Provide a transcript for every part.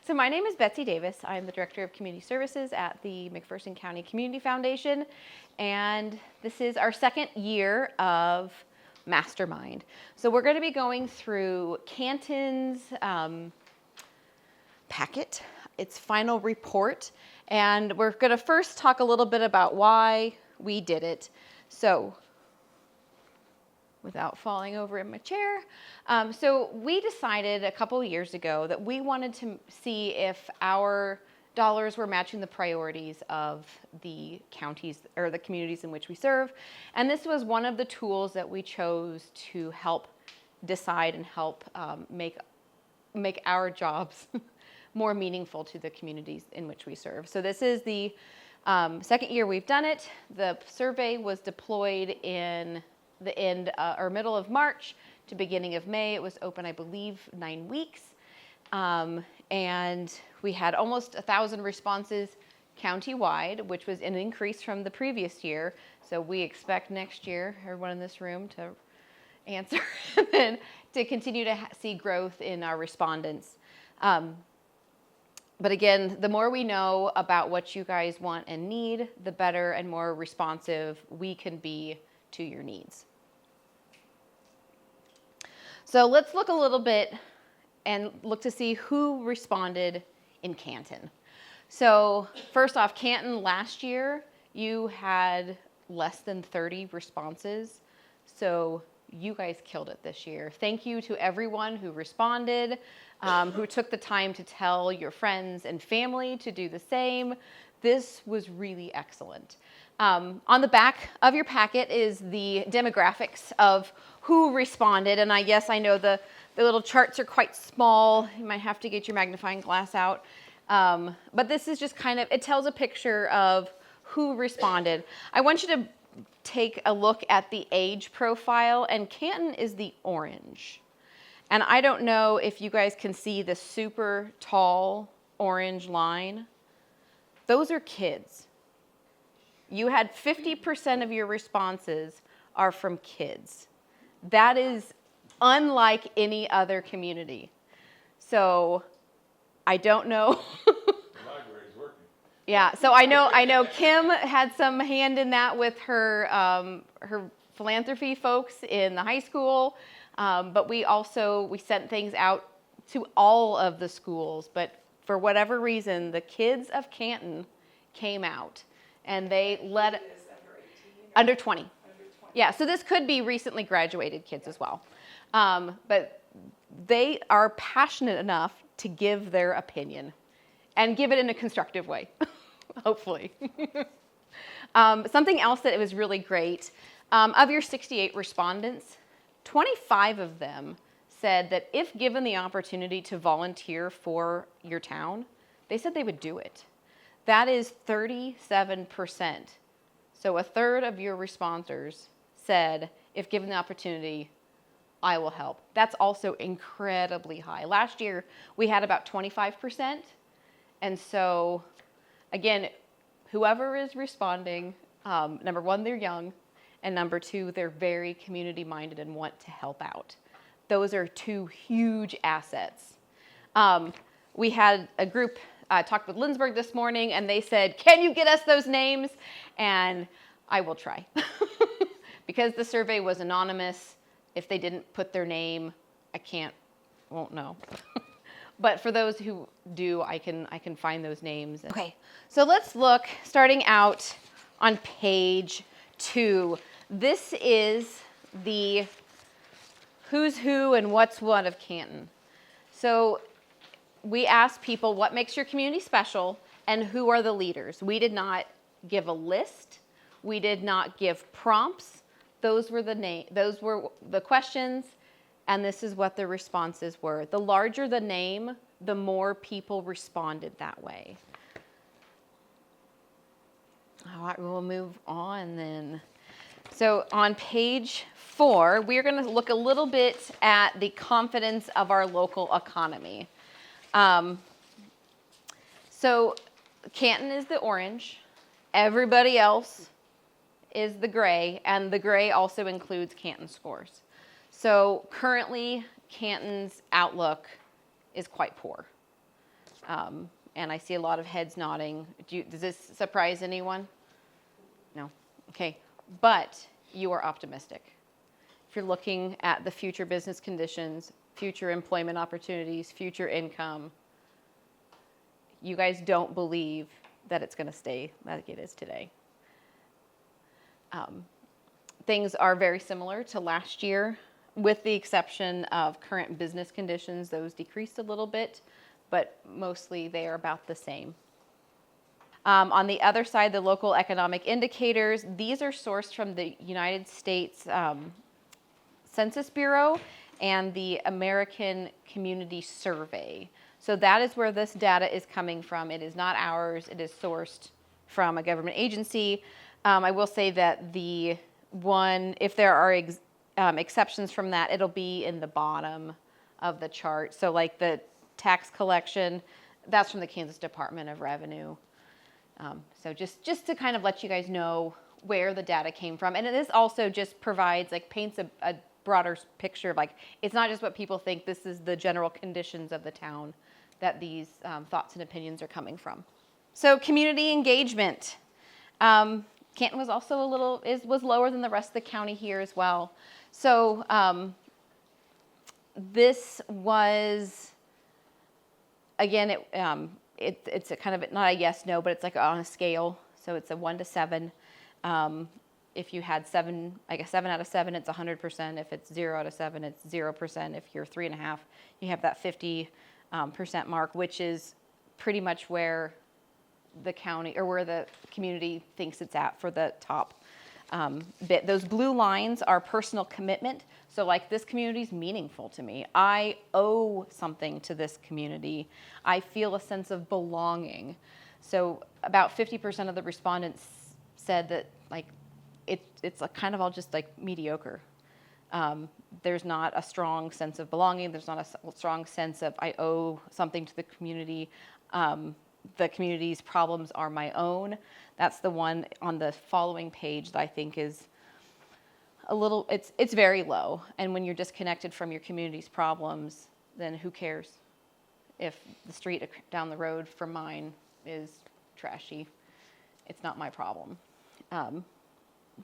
So my name is Betsy Davis. I'm the Director of Community Services at the McPherson County Community Foundation, and this is our second year of Mastermind. So we're going to be going through Canton's packet, its final report, and we're going to first talk a little bit about why we did it. So, without falling over in my chair. So we decided a couple of years ago that we wanted to see if our dollars were matching the priorities of the counties or the communities in which we serve. And this was one of the tools that we chose to help decide and help make our jobs more meaningful to the communities in which we serve. So this is the second year we've done it. The survey was deployed in the end or middle of March to beginning of May. It was open, I believe, 9 weeks. And we had almost 1,000 responses countywide, which was an increase from the previous year. So we expect next year, everyone in this room to answer and to continue to see growth in our respondents. But again, the more we know about what you guys want and need, the better and more responsive we can be to your needs. So let's look a little bit and look to see who responded in Canton. So first off, Canton last year, you had less than 30 responses. So you guys killed it this year. Thank you to everyone who responded, who took the time to tell your friends and family to do the same. This was really excellent. On the back of your packet is the demographics of who responded. And yes, I know the little charts are quite small. You might have to get your magnifying glass out. But this is just kind of, it tells a picture of who responded. I want you to take a look at the age profile, and Canton is the orange. And I don't know if you guys can see the super tall orange line. Those are kids. You had 50% of your responses are from kids. That is unlike any other community. So I don't know. The library's working. Yeah, so I know Kim had some hand in that with her her philanthropy folks in the high school, but we sent things out to all of the schools. But for whatever reason, the kids of Canton came out, and they led under 20. Yeah, so this could be recently graduated kids as well, but they are passionate enough to give their opinion and give it in a constructive way, hopefully. Something else that was really great, of your 68 respondents, 25 of them said that if given the opportunity to volunteer for your town, they said they would do it. That is 37%. So a third of your responders said, if given the opportunity, I will help. That's also incredibly high. Last year, we had about 25%. And so, again, whoever is responding, number one, they're young, and number two, they're very community-minded and want to help out. Those are two huge assets. We had a group talked with Lindsberg this morning, and they said, can you get us those names? And I will try. Because the survey was anonymous, if they didn't put their name, won't know. But for those who do, I can find those names. Okay, so let's look, starting out on page 2. This is the who's who and what's what of Canton. So we asked people what makes your community special and who are the leaders. We did not give a list. We did not give prompts. Those were the questions, and this is what the responses were. The larger the name, the more people responded that way. All right, we'll move on then. So on page 4, we're going to look a little bit at the confidence of our local economy. So Canton is the orange. Everybody else is the gray, and the gray also includes Canton scores. So currently, Canton's outlook is quite poor. And I see a lot of heads nodding. Does this surprise anyone? No. Okay. But you are optimistic. If you're looking at the future business conditions, future employment opportunities, future income, you guys don't believe that it's going to stay like it is today. Things are very similar to last year, with the exception of current business conditions. Those decreased a little bit, but mostly they are about the same. On the other side, the local economic indicators, these are sourced from the United States Census Bureau and the American Community Survey. So that is where this data is coming from. It is not ours. It is sourced from a government agency. I will say that the one, if there are exceptions from that, it'll be in the bottom of the chart. So like the tax collection, that's from the Kansas Department of Revenue. So just to kind of let you guys know where the data came from. And this also just provides, like, paints a broader picture of, like, it's not just what people think. This is the general conditions of the town that these thoughts and opinions are coming from. So community engagement. Canton was also was lower than the rest of the county here as well. So this was, again, it's a kind of, not a yes, no, but it's like on a scale. So it's a 1 to 7. If you had 7, like a 7 out of 7, it's 100%. If it's 0 out of 7, it's 0%. If you're 3.5, you have that 50% mark, which is pretty much where the county, or where the community thinks it's at for the top bit. Those blue lines are personal commitment. So, like, this community is meaningful to me. I owe something to this community. I feel a sense of belonging. So about 50% of the respondents said that, like, it's a kind of all just like mediocre. There's not a strong sense of belonging. There's not a strong sense of I owe something to the community. The community's problems are my own. That's the one on the following page that I think is a little, it's very low. And when you're disconnected from your community's problems, then who cares if the street down the road from mine is trashy? It's not my problem.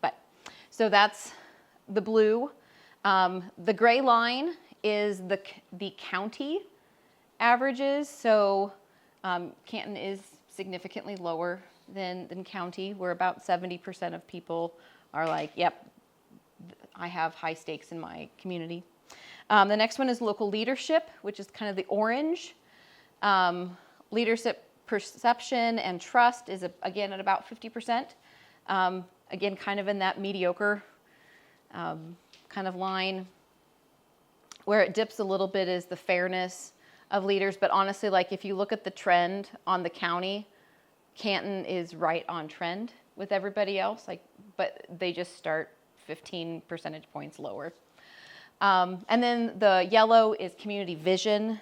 But so that's the blue. The gray line is the county averages. So Canton is significantly lower than county, where about 70% of people are like, yep, I have high stakes in my community. The next one is local leadership, which is kind of the orange. Leadership perception and trust is, again, at about 50%. Again, kind of in that mediocre kind of line. Where it dips a little bit is the fairness of leaders. But honestly, like, if you look at the trend on the county, Canton is right on trend with everybody else. Like, but they just start 15 percentage points lower. And then the yellow is community vision.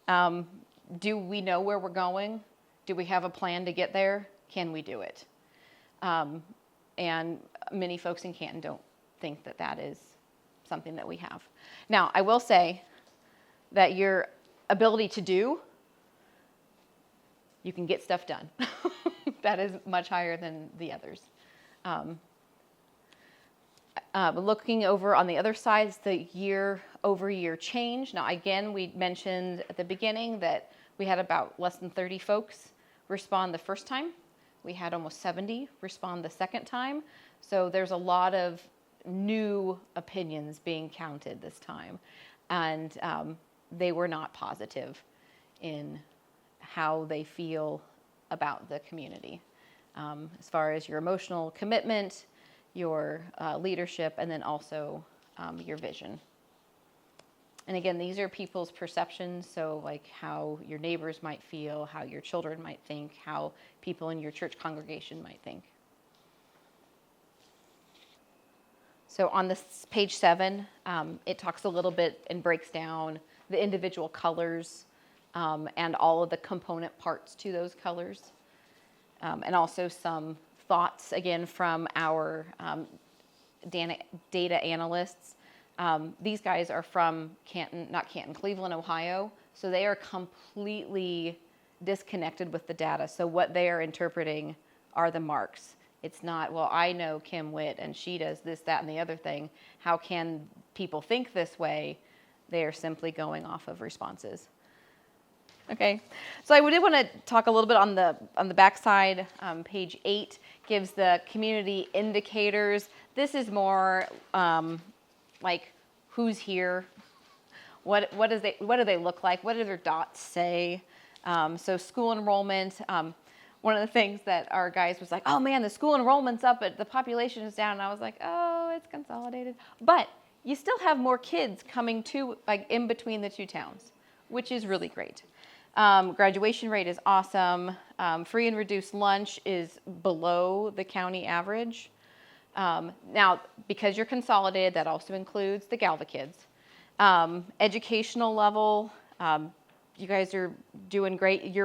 Do we know where we're going? Do we have a plan to get there? Can we do it? And many folks in Canton don't think that that is something that we have. Now, I will say that your ability to do, you can get stuff done. That is much higher than the others. Looking over on the other side is the year-over-year change. Now, again, we mentioned at the beginning that we had about less than 30 folks respond the first time. We had almost 70 respond the second time. So there's a lot of new opinions being counted this time. And they were not positive in how they feel about the community. As far as your emotional commitment, your leadership, and then also your vision. And again, these are people's perceptions, so like how your neighbors might feel, how your children might think, how people in your church congregation might think. So on this page 7, it talks a little bit and breaks down the individual colors and all of the component parts to those colors. And also some thoughts, again, from our data analysts. These guys are from Canton, not Canton, Cleveland, Ohio. So they are completely disconnected with the data. So what they are interpreting are the marks. It's not, well, I know Kim Witt and she does this, that, and the other thing. How can people think this way? They are simply going off of responses. Okay, so I did want to talk a little bit on the backside. Page 8 gives the community indicators. This is more like who's here, what do they look like, what do their dots say? So school enrollment. One of the things that our guys was like, oh man, the school enrollment's up, but the population is down. And I was like, oh, it's consolidated. But you still have more kids coming to, like, in between the two towns, which is really great. Graduation rate is awesome. Free and reduced lunch is below the county average. Now, because you're consolidated, that also includes the Galva kids. Educational level, you guys are doing great.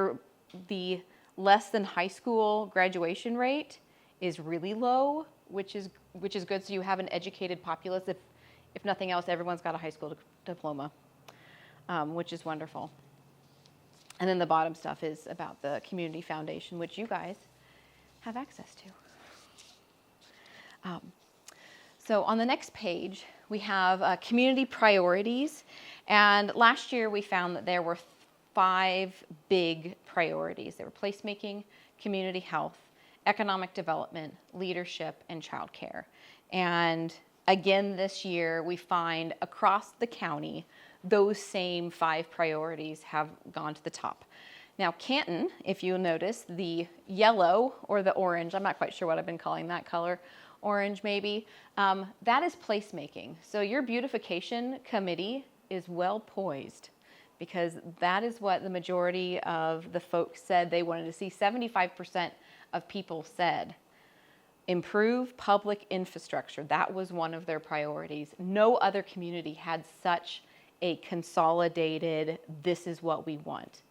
The less than high school graduation rate is really low, which is good. So you have an educated populace. If nothing else, everyone's got a high school diploma, which is wonderful. And then the bottom stuff is about the community foundation, which you guys have access to. So on the next page, we have community priorities. And last year we found that there were 5 big priorities. They were placemaking, community health, economic development, leadership, and childcare. And again this year, we find across the county, those same 5 priorities have gone to the top. Now Canton, if you'll notice, the yellow or the orange, I'm not quite sure what I've been calling that color, orange maybe, that is placemaking. So your beautification committee is well poised, because that is what the majority of the folks said they wanted to see. 75% of people said improve public infrastructure. That was one of their priorities. No other community had such a consolidated, this is what we want.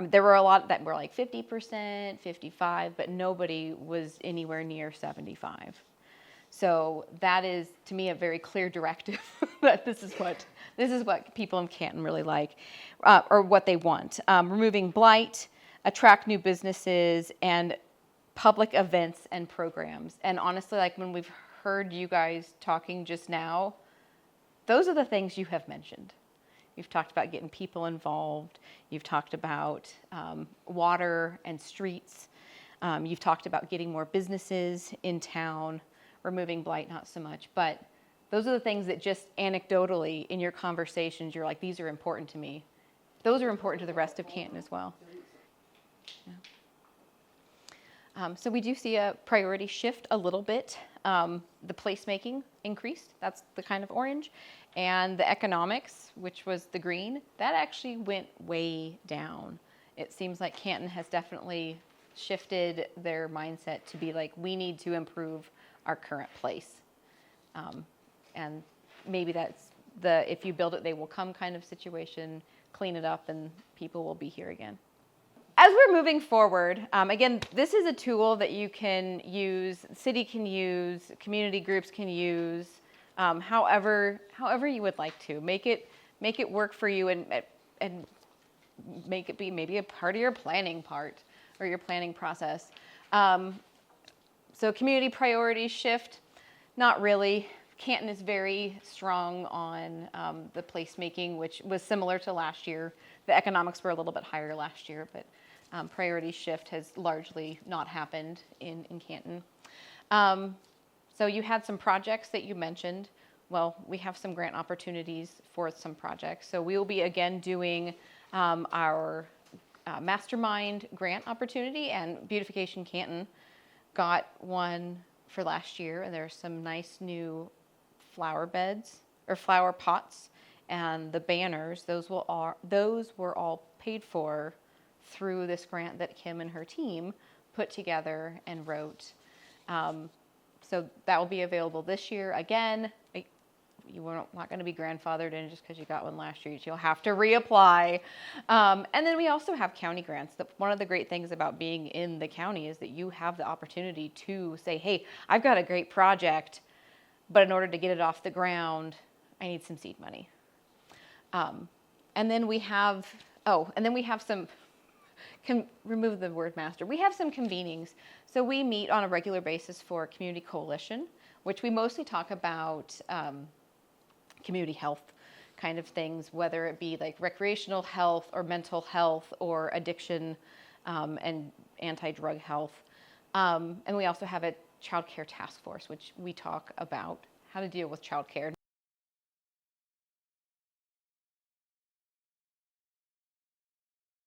There were a lot that were like 50%, 55, but nobody was anywhere near 75. So that is, to me, a very clear directive that this is what people in Canton really like, or what they want. Removing blight, attract new businesses, and public events and programs. And honestly, like when we've heard you guys talking just now, those are the things you have mentioned. You've talked about getting people involved. You've talked about water and streets. You've talked about getting more businesses in town. Removing blight, not so much. But those are the things that just anecdotally in your conversations, you're like, these are important to me. Those are important to the rest of Canton as well. Yeah. So we do see a priority shift a little bit. The placemaking increased. That's the kind of orange. And the economics, which was the green, that actually went way down. It seems like Canton has definitely shifted their mindset to be like, we need to improve our current place. And maybe that's the, if you build it, they will come kind of situation, clean it up, and people will be here again. As we're moving forward, again, this is a tool that you can use, city can use, community groups can use, however you would like to. Make it work for you and make it be maybe a part of your planning part or your planning process. So community priorities shift, not really. Canton is very strong on the placemaking, which was similar to last year. The economics were a little bit higher last year, but priority shift has largely not happened in Canton. So you had some projects that you mentioned. Well, we have some grant opportunities for some projects. So we will be again doing our Mastermind grant opportunity, and Beautification Canton got one for last year, and there's some nice new flower beds or flower pots, and the banners. Those were all paid for through this grant that Kim and her team put together and wrote. So that will be available this year. Again, you are not going to be grandfathered in just because you got one last year. You'll have to reapply. And then we also have county grants. One of the great things about being in the county is that you have the opportunity to say, hey, I've got a great project, but in order to get it off the ground, I need some seed money. And then we have some remove the word master. We have some convenings. So we meet on a regular basis for Community Coalition, which we mostly talk about community health kind of things, whether it be like recreational health or mental health or addiction and anti-drug health. And we also have a child care task force, which we talk about how to deal with child care.